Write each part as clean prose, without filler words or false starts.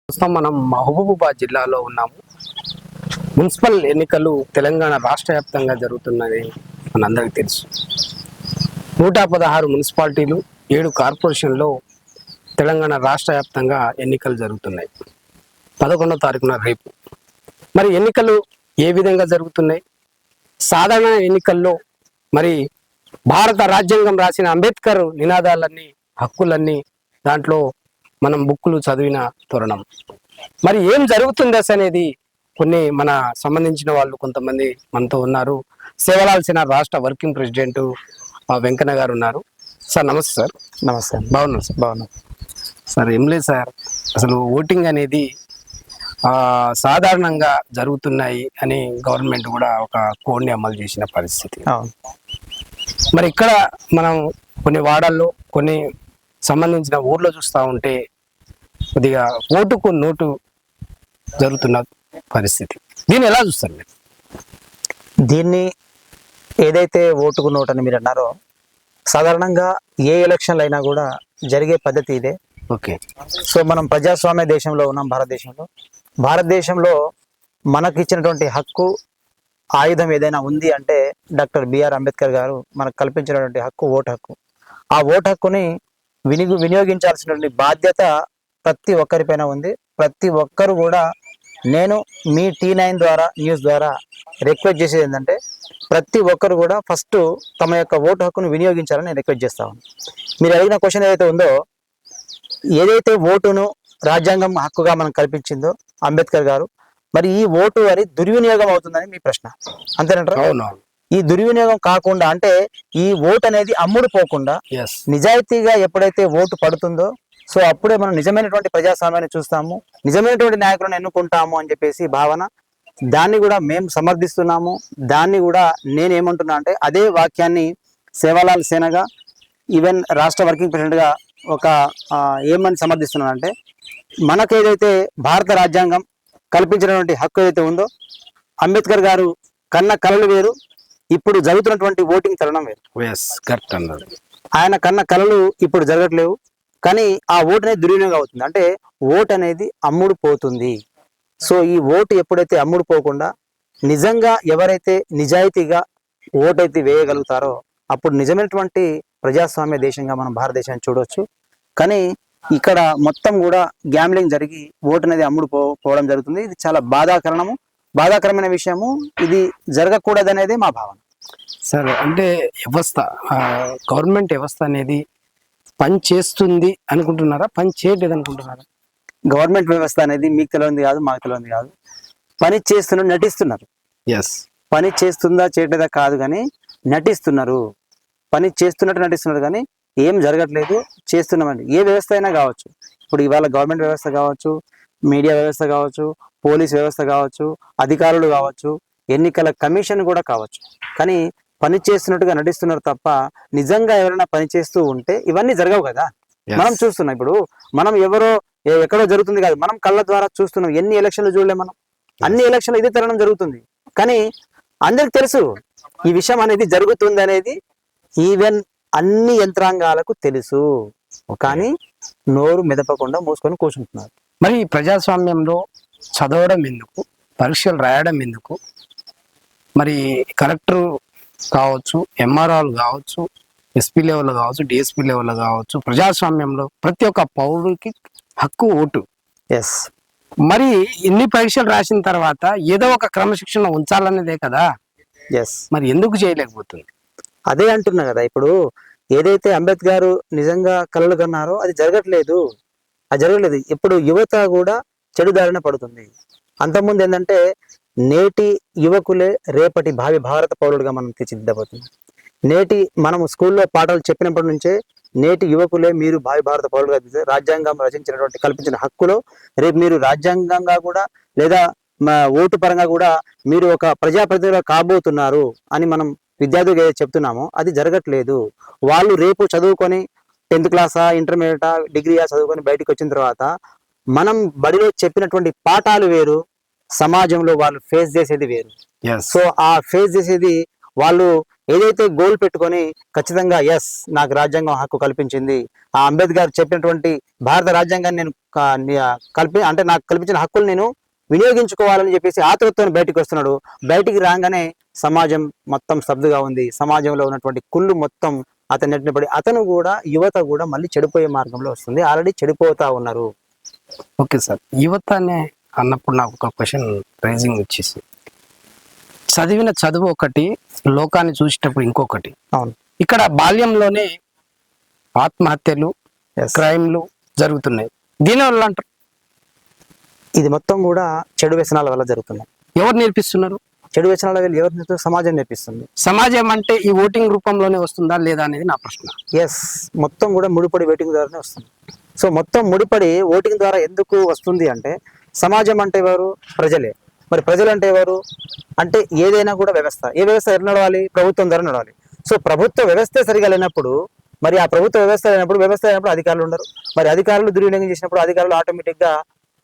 ప్రస్తుతం మనం మహబూబాబాద్ జిల్లాలో ఉన్నాము. మున్సిపల్ ఎన్నికలు తెలంగాణ రాష్ట్ర వ్యాప్తంగా జరుగుతున్నది మనందరికీ తెలుసు. 116 మున్సిపాలిటీలు, 7 కార్పొరేషన్లో తెలంగాణ రాష్ట్ర వ్యాప్తంగా ఎన్నికలు జరుగుతున్నాయి. 11వ తారీఖున రేపు. మరి ఎన్నికలు ఏ విధంగా జరుగుతున్నాయి? సాధారణ ఎన్నికల్లో మరి భారత రాజ్యాంగం రాసిన అంబేద్కర్ నినాదాలన్నీ, హక్కులన్నీ దాంట్లో మనం బుక్కులు చదివిన తరుణం. మరి ఏం జరుగుతుంది అనేది కొన్ని మన సంబంధించిన వాళ్ళు కొంతమంది మనతో ఉన్నారు. సేవలాల్ సేన రాష్ట్ర వర్కింగ్ ప్రెసిడెంట్ వెంకన్న గారు ఉన్నారు. సార్ నమస్తే. సార్ నమస్తే. బాగున్నాను సార్. బాగున్నాను సార్. ఏం లేదు సార్, అసలు ఓటింగ్ అనేది సాధారణంగా జరుగుతున్నాయి అని గవర్నమెంట్ కూడా ఒక కోడ్ని అమలు చేసిన పరిస్థితి. మరి ఇక్కడ మనం కొన్ని వాడల్లో కొన్ని సంబంధించిన ఊర్లో చూస్తూ ఉంటే కొద్దిగా ఓటుకు నోటు జరుగుతున్న పరిస్థితి. దీన్ని ఎలా చూస్తారు మీరు? దీన్ని ఏదైతే ఓటుకు నోటు అని మీరు అన్నారో, సాధారణంగా ఏ ఎలక్షన్లు అయినా కూడా జరిగే పద్ధతి ఇదే. ఓకే. సో మనం ప్రజాస్వామ్య దేశంలో ఉన్నాం. భారతదేశంలో మనకు ఇచ్చినటువంటి హక్కు, ఆయుధం ఏదైనా ఉంది అంటే డాక్టర్ బిఆర్ అంబేద్కర్ గారు మనకు కల్పించినటువంటి హక్కు ఓటు హక్కు. ఆ ఓటు హక్కుని వినియోగించాల్సినటువంటి బాధ్యత ప్రతి ఒక్కరిపైన ఉంది. ప్రతి ఒక్కరు కూడా, నేను మీ T9 ద్వారా, న్యూస్ ద్వారా రిక్వెస్ట్ చేసేది ఏంటంటే, ప్రతి ఒక్కరు కూడా ఫస్ట్ తమ యొక్క ఓటు హక్కును వినియోగించాలని నేను రిక్వెస్ట్ చేస్తా ఉన్నాను. మీరు అడిగిన క్వశ్చన్ ఏదైతే ఉందో, ఏదైతే ఓటును రాజ్యాంగం హక్కుగా మనం కల్పించిందో అంబేద్కర్ గారు, మరి ఈ ఓటు అది దుర్వినియోగం అవుతుందని మీ ప్రశ్న, అంతేనంటారా? అవునవును. ఈ దుర్వినియోగం కాకుండా, అంటే ఈ ఓటు అనేది అమ్ముడు పోకుండా నిజాయితీగా ఎప్పుడైతే ఓటు పడుతుందో, సో అప్పుడే మనం నిజమైనటువంటి ప్రజాస్వామ్యాన్ని చూస్తాము, నిజమైనటువంటి నాయకులను ఎన్నుకుంటాము అని చెప్పేసి భావన. దాన్ని కూడా మేము సమర్థిస్తున్నాము. దాన్ని కూడా నేనేమంటున్నా అంటే, అదే వాక్యాన్ని సేవాలాల్ సేనగా, ఈవెన్ రాష్ట్ర వర్కింగ్ ప్రెసిడెంట్గా ఒక ఏమని సమర్థిస్తున్నానంటే, మనకేదైతే భారత రాజ్యాంగం కల్పించినటువంటి హక్కు ఏదైతే ఉందో, అంబేద్కర్ గారు కన్న కలలు వేరు, ఇప్పుడు జరుగుతున్నటువంటి ఓటింగ్ తరుణం వేరు. ఆయన కన్న కలలు ఇప్పుడు జరగట్లేవు, కానీ ఆ ఓటు అనేది దుర్వినియోగం అవుతుంది. అంటే ఓటు అనేది అమ్ముడు పోతుంది. సో ఈ ఓటు ఎప్పుడైతే అమ్ముడు పోకుండా నిజంగా ఎవరైతే నిజాయితీగా ఓటు అయితే వేయగలుగుతారో, అప్పుడు నిజమైనటువంటి ప్రజాస్వామ్య దేశంగా మనం భారతదేశాన్ని చూడవచ్చు. కానీ ఇక్కడ మొత్తం కూడా గ్యాంబ్లింగ్ జరిగి ఓటు అనేది అమ్ముడు పోవడం జరుగుతుంది. ఇది చాలా బాధాకరమైన విషయము. ఇది జరగకూడదనేది మా భావన. సార్, అంటే గవర్నమెంట్ వ్యవస్థ అనేది పని చేస్తుంది అనుకుంటున్నారా, పని చేయలేదు అనుకుంటున్నారా? గవర్నమెంట్ వ్యవస్థ అనేది మీకు తెలియదు కాదు, మాకు తెలియదు కాదు. పని చేస్తున్నారు, నటిస్తున్నారు. పని చేస్తుందా చేయట్లేదా కాదు, కానీ నటిస్తున్నారు. పని చేస్తున్నట్టు నటిస్తున్నారు, కానీ ఏం జరగట్లేదు. చేస్తున్నామండి. ఏ వ్యవస్థ అయినా కావచ్చు. ఇప్పుడు ఇవాళ గవర్నమెంట్ వ్యవస్థ కావచ్చు, మీడియా వ్యవస్థ కావచ్చు, పోలీస్ వ్యవస్థ కావచ్చు, అధికారులు కావచ్చు, ఎన్నికల కమిషన్ కూడా కావచ్చు. కానీ పని చేస్తున్నట్టుగా నటిస్తున్నారు తప్ప, నిజంగా ఎవరైనా పని చేస్తూ ఉంటే ఇవన్నీ జరగవు కదా. మనం చూస్తున్నాం. ఇప్పుడు మనం ఎక్కడో జరుగుతుంది కాదు, మనం కళ్ళ ద్వారా చూస్తున్నాం. ఎన్ని ఎలక్షన్లు చూడలేం మనం. అన్ని ఎలక్షన్లు ఇదే తరుణం జరుగుతుంది. కానీ అందరికి తెలుసు ఈ విషయం అనేది జరుగుతుంది అనేది. ఈవెన్ అన్ని యంత్రాంగాలకు తెలుసు, కానీ నోరు మెదపకుండా మూసుకొని కూర్చుంటున్నారు. మరి ప్రజాస్వామ్యంలో చదవడం ఎందుకు, పరీక్షలు రాయడం ఎందుకు? మరి కలెక్టర్ కావచ్చు, ఎంఆర్ఓలు కావచ్చు, ఎస్పీ లెవెల్ కావచ్చు, డిఎస్పీ లెవెల్ కావచ్చు, ప్రజాస్వామ్యంలో ప్రతి ఒక్క పౌరుడికి హక్కు ఓటు. మరి ఇన్ని పరీక్షలు రాసిన తర్వాత ఏదో ఒక క్రమశిక్షణ ఉంచాలనేదే కదా. మరి ఎందుకు చేయలేకపోతుంది? అదే అంటున్నా కదా. ఇప్పుడు ఏదైతే అంబేద్కర్ నిజంగా కలలు కన్నారో అది జరగట్లేదు. ఇప్పుడు యువత కూడా చెడు దారిన పడుతుంది. అంతకుముందు ఏంటంటే, నేటి యువకులే రేపటి భావి భారత పౌరులుగా మనం తీర్చిదిద్దబోతున్నాం. మనం స్కూల్లో పాఠాలు చెప్పినప్పటి నుంచే నేటి యువకులే మీరు భావి భారత పౌరులుగా రాజ్యాంగం రచించినటువంటి కల్పించిన హక్కులో రేపు మీరు రాజ్యాంగంగా కూడా, లేదా ఓటు పరంగా కూడా మీరు ఒక ప్రజాప్రతినిధిగా కాబోతున్నారు అని మనం విద్యార్థులకు ఏదైతే చెప్తున్నామో అది జరగట్లేదు. వాళ్ళు రేపు చదువుకొని 10th క్లాసా, ఇంటర్మీడియటా, డిగ్రీయా చదువుకొని బయటకు వచ్చిన తర్వాత మనం బడిలో చెప్పినటువంటి పాఠాలు వేరు, సమాజంలో వాళ్ళు ఫేస్ చేసేది వేరు. సో ఆ ఫేస్ చేసేది వాళ్ళు ఏదైతే గోల్ పెట్టుకొని ఖచ్చితంగా ఎస్ నాకు రాజ్యాంగం హక్కు కల్పించింది, ఆ అంబేద్కర్ చెప్పినటువంటి భారత రాజ్యాంగాన్ని నేను అంటే నాకు కల్పించిన హక్కులు నేను వినియోగించుకోవాలని చెప్పేసి ఆతృతతో బయటికి వస్తున్నాడు. బయటికి రాగానే సమాజం మొత్తం స్తబ్దుగా ఉంది. సమాజంలో ఉన్నటువంటి కుళ్ళు మొత్తం అతను నెట్టినపడి అతను కూడా యువత కూడా మళ్ళీ చెడిపోయే మార్గంలో వస్తుంది. ఆల్రెడీ చెడిపోతా ఉన్నారు. ఓకే సార్, యువత అనే అన్నప్పుడు నాకు ఒక క్వశ్చన్ రైజింగ్ వచ్చేసి, చదివిన చదువు ఒకటి, లోకాన్ని చూసేటప్పుడు ఇంకొకటి. అవును, ఇక్కడ బాల్యంలోనే ఆత్మహత్యలు, Yes. క్రైమ్లు జరుగుతున్నాయి. దీనివల్ల అంటారు ఇది మొత్తం కూడా చెడు వ్యసనాల వల్ల జరుగుతున్నాయి. ఎవరు నేర్పిస్తున్నారు? చెడు వ్యసనాల వల్ల ఎవరు నేర్పిస్తారు? సమాజం నేర్పిస్తుంది. సమాజం అంటే ఈ ఓటింగ్ రూపంలోనే వస్తుందా లేదా అనేది నా ప్రశ్న. ఎస్, మొత్తం కూడా ముడిపడి ఓటింగ్ ద్వారానే వస్తుంది. సో మొత్తం ముడిపడి ఓటింగ్ ద్వారా ఎందుకు వస్తుంది అంటే, సమాజం అంటే ఎవరు? ప్రజలే. మరి ప్రజలు అంటే ఎవరు అంటే ఏదైనా కూడా వ్యవస్థ. ఏ వ్యవస్థ ఎట్లా నడవాలి? ప్రభుత్వం ద్వారా నడవాలి. సో ప్రభుత్వ వ్యవస్థ సరిగా లేనప్పుడు, మరి ఆ ప్రభుత్వ వ్యవస్థ లేనప్పుడు అధికారులు ఉండరు. మరి అధికారులు దుర్వినియోగం చేసినప్పుడు అధికారులు ఆటోమేటిక్గా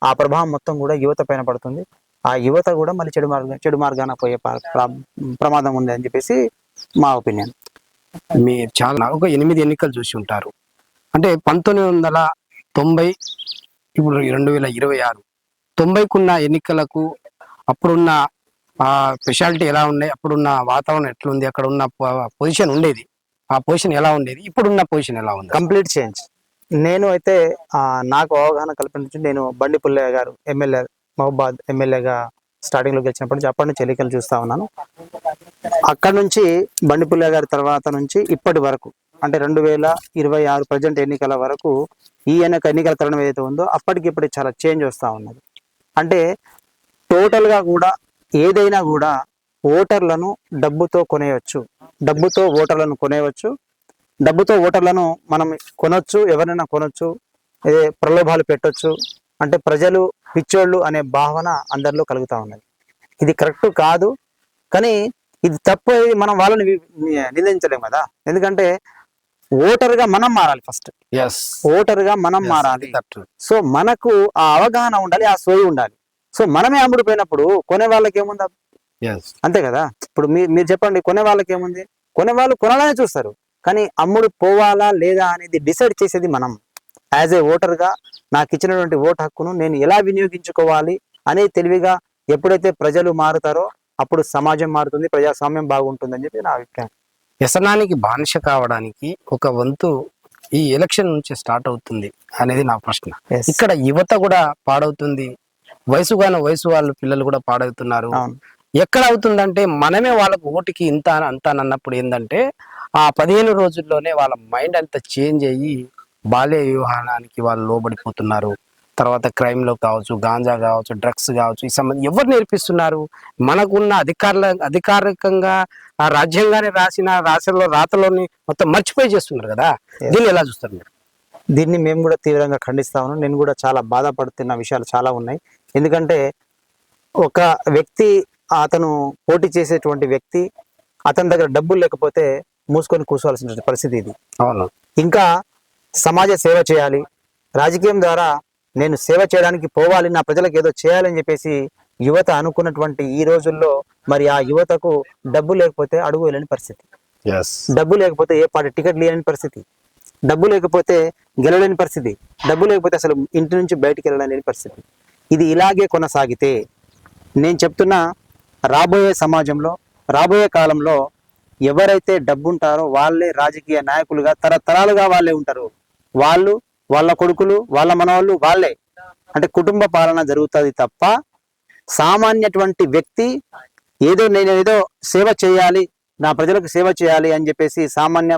ఆ ప్రభావం మొత్తం కూడా యువత పైన పడుతుంది. ఆ యువత కూడా మళ్ళీ చెడు మార్గాన పోయే ప్రమాదం ఉంది అని చెప్పేసి మా ఒపీనియన్. మీరు చాలా ఒక 8 ఎన్నికలు చూసి ఉంటారు. అంటే 1990, ఇప్పుడు 2026, 90కున్న ఎన్నికలకు అప్పుడున్న స్పెషాలిటీ ఎలా ఉన్నాయి, అప్పుడున్న వాతావరణం ఎట్లుంది, అక్కడ ఉన్న పొజిషన్ ఉండేది, ఆ పొజిషన్ ఎలా ఉండేది, ఇప్పుడున్న పొజిషన్ ఎలా ఉంది? Complete change. నేను అయితే నాకు అవగాహన కల్పించి, నేను బండి పుల్లయ్య గారు ఎమ్మెల్యే, మహబాద్ ఎమ్మెల్యేగా స్టార్టింగ్ లో గెలిచినప్పటి నుంచి అప్పటి నుంచి ఎన్నికలు చూస్తా ఉన్నాను. అక్కడ నుంచి బండి పుల్లయ్య గారి తర్వాత నుంచి ఇప్పటి వరకు, అంటే 2026 ప్రజెంట్ ఎన్నికల వరకు ఈ ఎన్నికల తరుణం ఏదైతే ఉందో అప్పటికి ఇప్పుడు చాలా చేంజ్ వస్తూ ఉన్నది. అంటే టోటల్గా కూడా ఏదైనా కూడా ఓటర్లను డబ్బుతో కొనేయచ్చు, డబ్బుతో ఓటర్లను కొనేయవచ్చు, డబ్బుతో ఓటర్లను మనం కొనొచ్చు, ఎవరైనా కొనొచ్చు, ప్రలోభాలు పెట్టొచ్చు. అంటే ప్రజలు పిచ్చోళ్ళు అనే భావన అందరిలో కలుగుతూ ఉన్నది. ఇది కరెక్ట్ కాదు, కానీ ఇది తప్పు. మనం వాళ్ళని నిందించలేము కదా, ఎందుకంటే ఓటర్గా మనం మారాలి ఫస్ట్. ఓటర్గా మనం మారాలి. సో మనకు ఆ అవగాహన ఉండాలి, ఆ సోయి ఉండాలి. సో మనమే అమ్ముడిపోయినప్పుడు కొనే వాళ్ళకి ఏముంది? అంతే కదా. ఇప్పుడు మీరు చెప్పండి, కొనే వాళ్ళకి ఏముంది? కొనేవాళ్ళు కొనాలనే చూస్తారు, కానీ అమ్ముడు పోవాలా లేదా అనేది డిసైడ్ చేసేది మనం. యాజ్ ఏ ఓటర్గా నాకు ఇచ్చినటువంటి ఓటు హక్కును నేను ఎలా వినియోగించుకోవాలి అనేది తెలివిగా ఎప్పుడైతే ప్రజలు మారుతారో అప్పుడు సమాజం మారుతుంది, ప్రజాస్వామ్యం బాగుంటుందని చెప్పి నా అభిప్రాయం. వ్యసనానికి బానిస కావడానికి ఒక వంతు ఈ ఎలక్షన్ నుంచి స్టార్ట్ అవుతుంది అనేది నా ప్రశ్న. ఇక్కడ యువత కూడా పాడవుతుంది, వయసు వాళ్ళు పిల్లలు కూడా పాడవుతున్నారు. ఎక్కడ అవుతుందంటే మనమే వాళ్ళకు ఓటుకి ఇంత అంత అన్నప్పుడు ఏంటంటే ఆ 15 రోజుల్లోనే వాళ్ళ మైండ్ అంతా చేంజ్ అయ్యి బాల్య వివాహానికి వాళ్ళు లోబడిపోతున్నారు. తర్వాత క్రైమ్లో కావచ్చు, గాంజా కావచ్చు, డ్రగ్స్ కావచ్చు, ఈ సంబంధం ఎవరు నేర్పిస్తున్నారు? మనకున్న అధికారికంగా ఆ రాజ్యాంగాన్ని రాతలోని మొత్తం మర్చిపోయి చేస్తున్నారు కదా. దీన్ని ఎలా చూస్తారు మీరు? దీన్ని మేము కూడా తీవ్రంగా ఖండిస్తా ఉన్నాం. నేను కూడా చాలా బాధపడుతున్న విషయాలు చాలా ఉన్నాయి. ఎందుకంటే ఒక వ్యక్తి, అతను పోటీ చేసేటువంటి వ్యక్తి, అతని దగ్గర డబ్బులు లేకపోతే మూసుకొని కూర్చోవాల్సిన పరిస్థితి ఇది. అవును. ఇంకా సమాజ సేవ చేయాలి, రాజకీయం ద్వారా నేను సేవ చేయడానికి పోవాలి, నా ప్రజలకు ఏదో చేయాలని చెప్పేసి యువత అనుకున్నటువంటి ఈ రోజుల్లో మరి ఆ యువతకు డబ్బు లేకపోతే అడుగు వెళ్ళని పరిస్థితి, డబ్బు లేకపోతే ఏ పార్టీ టికెట్ లేని పరిస్థితి, డబ్బు లేకపోతే గెలవలేని పరిస్థితి, డబ్బు లేకపోతే అసలు ఇంటి నుంచి బయటికి వెళ్ళలేని పరిస్థితి. ఇది ఇలాగే కొనసాగితే నేను చెప్తున్నా, రాబోయే సమాజంలో, రాబోయే కాలంలో ఎవరైతే డబ్బు ఉంటారో వాళ్ళే రాజకీయ నాయకులుగా తరతరాలుగా వాళ్ళే ఉంటారు. వాళ్ళు, వాళ్ళ కొడుకులు, వాళ్ళ మనవాళ్ళు వాళ్ళే. అంటే కుటుంబ పాలన జరుగుతుంది తప్ప సామాన్యటువంటి వ్యక్తి నేను ఏదో సేవ చేయాలి, నా ప్రజలకు సేవ చేయాలి అని చెప్పేసి సామాన్య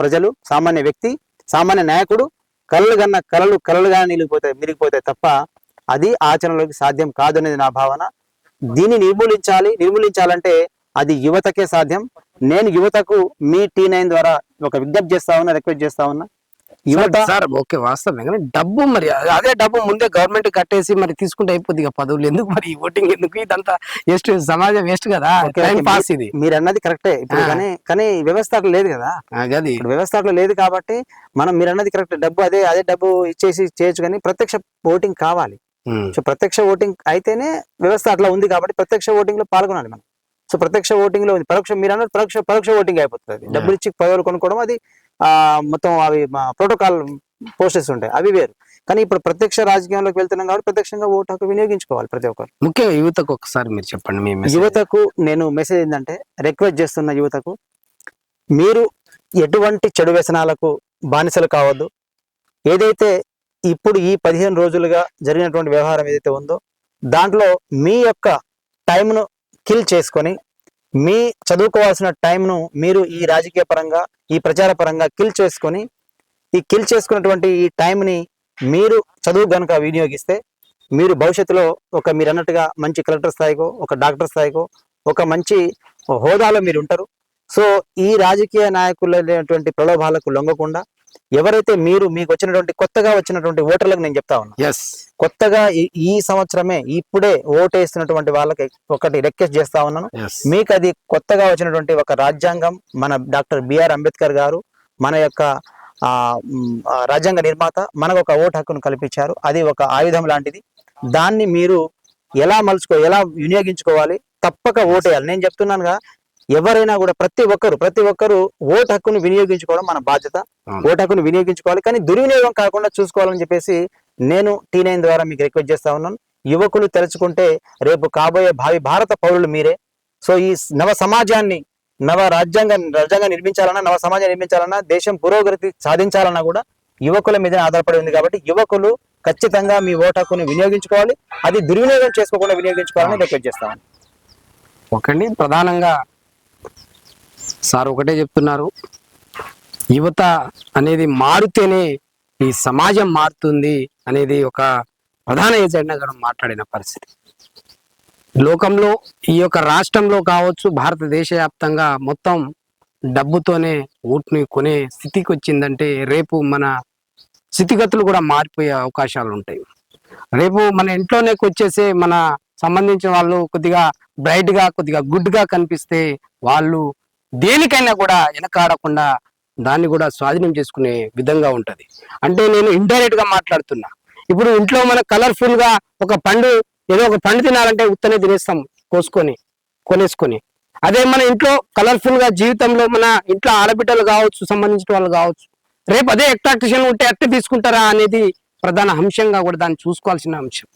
ప్రజలు, సామాన్య వ్యక్తి, సామాన్య నాయకుడు కలలుగా మిరిగిపోతాయి తప్ప అది ఆచరణలోకి సాధ్యం కాదు అనేది నా భావన. దీన్ని నిర్మూలించాలంటే అది యువతకే సాధ్యం. నేను యువతకు మీ T9 ద్వారా ఒక విజ్ఞప్తి చేస్తా ఉన్నా, రిక్వెస్ట్ చేస్తా ఉన్నా. యువత సార్ ఓకే, వాస్తవమే, కానీ డబ్బు మరి అదే డబ్బు ముందే గవర్నమెంట్ కట్టేసి మరి తీసుకుంటే అయిపోద్ది పదవులు ఎందుకు, మరి ఓటింగ్ ఎందుకు, ఇదంతా వేస్ట్, సమాజం వేస్ట్ కదా, టైం పాస్. ఇది మీరు అన్నది కరెక్టే ఇప్పుడు, కానీ వ్యవస్థ అట్లా లేదు కదా. వ్యవస్థ అట్లా లేదు కాబట్టి మీరు అన్నది కరెక్ట్. డబ్బు అదే డబ్బు ఇచ్చేసి చేయొచ్చు, కానీ ప్రత్యక్ష ఓటింగ్ కావాలి. సో ప్రత్యక్ష ఓటింగ్ అయితేనే వ్యవస్థ అట్లా ఉంది కాబట్టి ప్రత్యక్ష ఓటింగ్ లో పాల్గొనాలి మనం. సో ప్రత్యక్ష ఓటింగ్ లో పరోక్ష మీరు అన్నట్టు పరోక్ష ఓటింగ్ అయిపోతుంది. డబ్బులు ఇచ్చి పదవులు కొనుక్కోవడం అది మొత్తం అవి ప్రోటోకాల్ పోస్టర్స్ ఉంటాయి, అవి వేరు. కానీ ఇప్పుడు ప్రత్యక్ష రాజకీయంలోకి వెళ్తున్నాం కాబట్టి ప్రత్యక్షంగా ఓటు హక్కు వినియోగించుకోవాలి ప్రతి ఒక్కరు. ముఖ్యంగా యువతకు ఒకసారి మీరు చెప్పండి. మీ message. యువతకు నేను మెసేజ్ ఏంటంటే, రిక్వెస్ట్ చేస్తున్న యువతకు, మీరు ఎటువంటి చెడు వ్యసనాలకు బానిసలు కావద్దు. ఏదైతే ఇప్పుడు ఈ 15 రోజులుగా జరిగినటువంటి వ్యవహారం ఏదైతే ఉందో దాంట్లో మీ యొక్క టైంను కిల్ చేసుకొని, మీ చదువుకోవాల్సిన టైంను మీరు ఈ రాజకీయ పరంగా ఈ ప్రచార పరంగా కిల్ చేసుకొని, ఈ కిల్ చేసుకున్నటువంటి ఈ టైంని మీరు చదువు గనుక వినియోగిస్తే మీరు భవిష్యత్తులో మీరు అన్నట్టుగా మంచి కలెక్టర్ స్థాయికో, ఒక డాక్టర్ స్థాయికో, ఒక మంచి హోదాలో మీరు ఉంటారు. సో ఈ రాజకీయ నాయకులైనటువంటి ప్రలోభాలకు లొంగకుండా, ఎవరైతే మీకు వచ్చినటువంటి కొత్తగా వచ్చినటువంటి ఓటర్లకు నేను చెప్తా ఉన్నా, కొత్తగా ఈ సంవత్సరమే ఇప్పుడే ఓటేస్తున్నటువంటి వాళ్ళకి ఒకటి రిక్వెస్ట్ చేస్తా ఉన్నాను. మీకు అది కొత్తగా వచ్చినటువంటి ఒక రాజ్యాంగం, మన డాక్టర్ బిఆర్ అంబేద్కర్ గారు మన యొక్క రాజ్యాంగ నిర్మాత మనకు ఒక ఓటు హక్కును కల్పించారు. అది ఒక ఆయుధం లాంటిది. దాన్ని మీరు ఎలా వినియోగించుకోవాలి, తప్పక ఓటేయాలి. నేను చెప్తున్నానుగా, ఎవరైనా కూడా ప్రతి ఒక్కరు ఓటు హక్కును వినియోగించుకోవడం మన బాధ్యత. ఓటు హక్కును వినియోగించుకోవాలి, కానీ దుర్వినియోగం కాకుండా చూసుకోవాలని చెప్పేసి నేను T9 ద్వారా మీకు రిక్వెస్ట్ చేస్తా ఉన్నాను. యువకులు తెలుసుకుంటే రేపు కాబోయే భావి భారత పౌరులు మీరే. సో ఈ నవ సమాజాన్ని రాజ్యాంగం నిర్మించాలన్నా, నవ సమాజాన్ని నిర్మించాలన్నా, దేశం పురోగతి సాధించాలన్నా కూడా యువకుల మీద ఆధారపడి ఉంది. కాబట్టి యువకులు ఖచ్చితంగా మీ ఓటు హక్కుని వినియోగించుకోవాలి, అది దుర్వినియోగం చేసుకోకుండా వినియోగించుకోవాలని రిక్వెస్ట్ చేస్తాను. ఓకే అండి. ప్రధానంగా సార్ ఒకటే చెప్తున్నారు, యువత అనేది మారితేనే ఈ సమాజం మారుతుంది అనేది ఒక ప్రధాన ఎజెండాగా మాట్లాడిన పరిస్థితి. లోకంలో ఈ యొక్క రాష్ట్రంలో కావచ్చు, భారతదేశ వ్యాప్తంగా మొత్తం డబ్బుతోనే ఓటుని కొనే స్థితికి వచ్చిందంటే రేపు మన స్థితిగతులు కూడా మారిపోయే అవకాశాలు ఉంటాయి. రేపు మన ఇంట్లోనే వచ్చేసే మన సంబంధించిన వాళ్ళు కొద్దిగా బ్రైట్ గా, కొద్దిగా గుడ్ గా కనిపిస్తే వాళ్ళు దేనికైనా కూడా వెనకాడకుండా దాన్ని కూడా స్వాధీనం చేసుకునే విధంగా ఉంటది. అంటే నేను ఇండైరెక్ట్ గా మాట్లాడుతున్నా. ఇప్పుడు ఇంట్లో మన కలర్ఫుల్ గా ఒక పండు, ఏదో ఒక పండు తినాలంటే ఉత్తనే తినేస్తాం కొనేసుకొని. అదే మన ఇంట్లో కలర్ఫుల్ గా జీవితంలో మన ఇంట్లో ఆడబిడ్డలు కావచ్చు, సంబంధించిన వాళ్ళు కావచ్చు, రేపు అదే అట్రాక్షన్ ఉంటే అట్టే తీసుకుంటారా అనేది ప్రధాన అంశంగా కూడా దాన్ని చూసుకోవాల్సిన అంశం.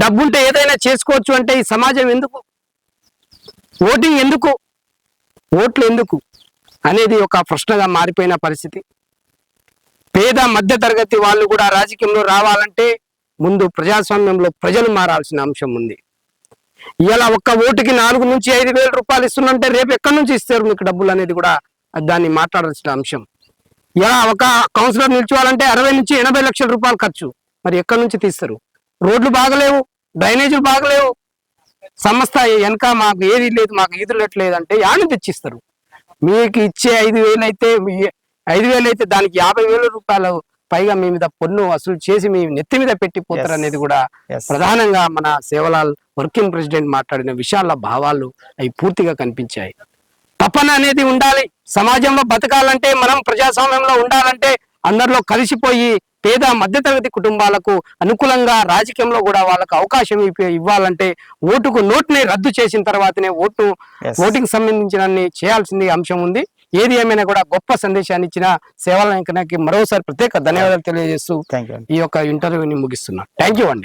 డబ్బుంటే ఏదైనా చేసుకోవచ్చు అంటే ఈ సమాజం ఎందుకు, ఓటింగ్ ఎందుకు, ఓట్లు ఎందుకు అనేది ఒక ప్రశ్నగా మారిపోయిన పరిస్థితి. పేద మధ్య తరగతి వాళ్ళు కూడా రాజకీయంలో రావాలంటే ముందు ప్రజాస్వామ్యంలో ప్రజలు మారాల్సిన అంశం ఉంది. ఇలా ఒక్క ఓటుకి 4 నుంచి 5 వేల రూపాయలు ఇస్తుందంటే రేపు ఎక్కడి నుంచి ఇస్తారు మీకు డబ్బులు అనేది కూడా దాన్ని మాట్లాడాల్సిన అంశం. ఇలా ఒక కౌన్సిలర్ నిల్చోవాలంటే 60 నుంచి 80 లక్షల రూపాయలు ఖర్చు. మరి ఎక్కడి నుంచి తీస్తారు? రోడ్లు బాగలేవు, డ్రైనేజీలు బాగలేవు, సంస్థ వెనక మాకు ఏది లేదు, మాకు ఈదులట్లేదు అంటే యాని తెచ్చిస్తారు. మీకు ఇచ్చే 5,000 అయితే 5,000 అయితే దానికి 50,000 రూపాయలు పైగా మీ మీద పన్ను వసూలు చేసి మీ నెత్తి మీద పెట్టిపోతారు అనేది కూడా ప్రధానంగా మన సేవలాల్ వర్కింగ్ ప్రెసిడెంట్ మాట్లాడిన విషయాల భావాలు అవి పూర్తిగా కనిపించాయి. తపన అనేది ఉండాలి. సమాజంలో బతకాలంటే, మనం ప్రజాస్వామ్యంలో ఉండాలంటే అందరిలో కలిసిపోయి పేద మధ్యతరగతి కుటుంబాలకు అనుకూలంగా రాజకీయంలో కూడా వాళ్ళకు అవకాశం ఇవ్వాలంటే ఓటుకు నోటుని రద్దు చేసిన తర్వాతనే ఓటింగ్ సంబంధించిన చేయాల్సింది అంశం ఉంది. ఏది ఏమైనా కూడా గొప్ప సందేశాన్ని ఇచ్చిన సేవల నాయకునికి మరోసారి ప్రత్యేక ధన్యవాదాలు తెలియజేస్తూ ఈ యొక్క ఇంటర్వ్యూని ముగిస్తున్నా. థ్యాంక్ యూ అండి.